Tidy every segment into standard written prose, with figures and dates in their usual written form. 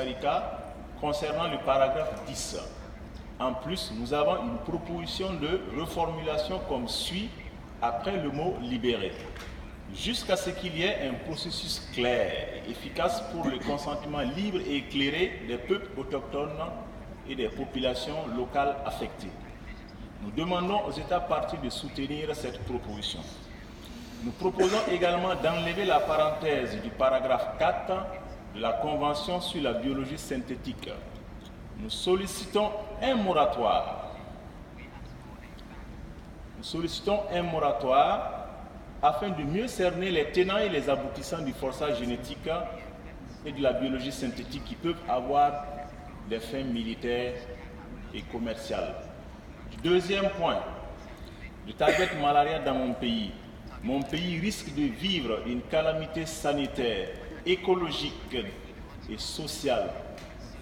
Sarika concernant le paragraphe 10. En plus, nous avons une proposition de reformulation comme suit après le mot « libérer ». Jusqu'à ce qu'il y ait un processus clair et efficace pour le consentement libre et éclairé des peuples autochtones et des populations locales affectées. Nous demandons aux États parties de soutenir cette proposition. Nous proposons également d'enlever la parenthèse du paragraphe 4 de la Convention sur la biologie synthétique. Nous sollicitons un moratoire. Afin de mieux cerner les tenants et les aboutissants du forçage génétique et de la biologie synthétique qui peuvent avoir des fins militaires et commerciales. Deuxième point, le target malaria dans mon pays. Mon pays risque de vivre une calamité sanitaire, écologique et sociale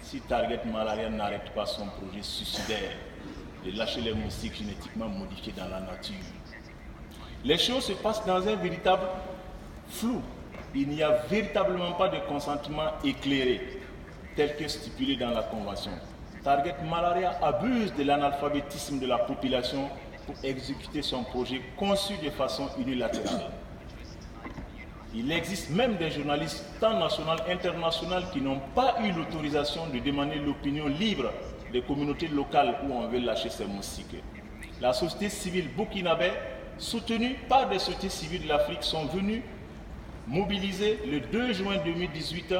si Target Malaria n'arrête pas son projet suicidaire de lâcher les moustiques génétiquement modifiés dans la nature. Les choses se passent dans un véritable flou. Il n'y a véritablement pas de consentement éclairé, tel que stipulé dans la Convention. Target Malaria abuse de l'analphabétisme de la population pour exécuter son projet conçu de façon unilatérale. Il existe même des journalistes, tant nationaux qu'internationaux, qui n'ont pas eu l'autorisation de demander l'opinion libre des communautés locales où on veut lâcher ces moustiques. La société civile burkinabé, soutenue par des sociétés civiles de l'Afrique, sont venus mobiliser le 2 juin 2018.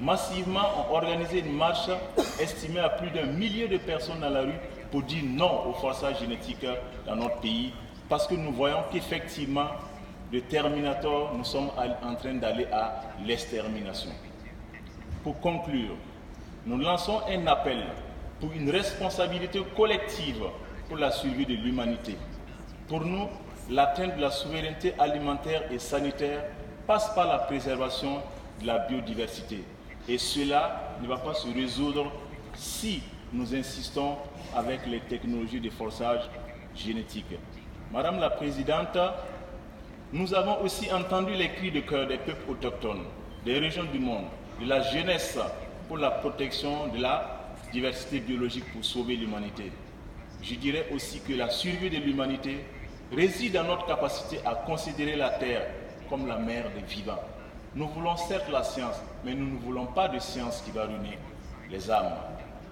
Massivement, ont organisé une marche estimée à plus d'1 millier de personnes dans la rue pour dire non au forçage génétique dans notre pays, parce que nous voyons qu'effectivement, de Terminator, nous sommes en train d'aller à l'extermination. Pour conclure, nous lançons un appel pour une responsabilité collective pour la survie de l'humanité. Pour nous, l'atteinte de la souveraineté alimentaire et sanitaire passe par la préservation de la biodiversité. Et cela ne va pas se résoudre si nous insistons avec les technologies de forçage génétique. Madame la Présidente, nous avons aussi entendu les cris de cœur des peuples autochtones, des régions du monde, de la jeunesse pour la protection de la diversité biologique pour sauver l'humanité. Je dirais aussi que la survie de l'humanité réside dans notre capacité à considérer la Terre comme la mère des vivants. Nous voulons certes la science, mais nous ne voulons pas de science qui va ruiner les âmes.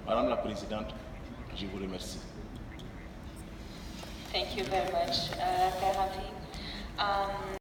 Madame la Présidente, je vous remercie. Thank you very much, Père Ravi.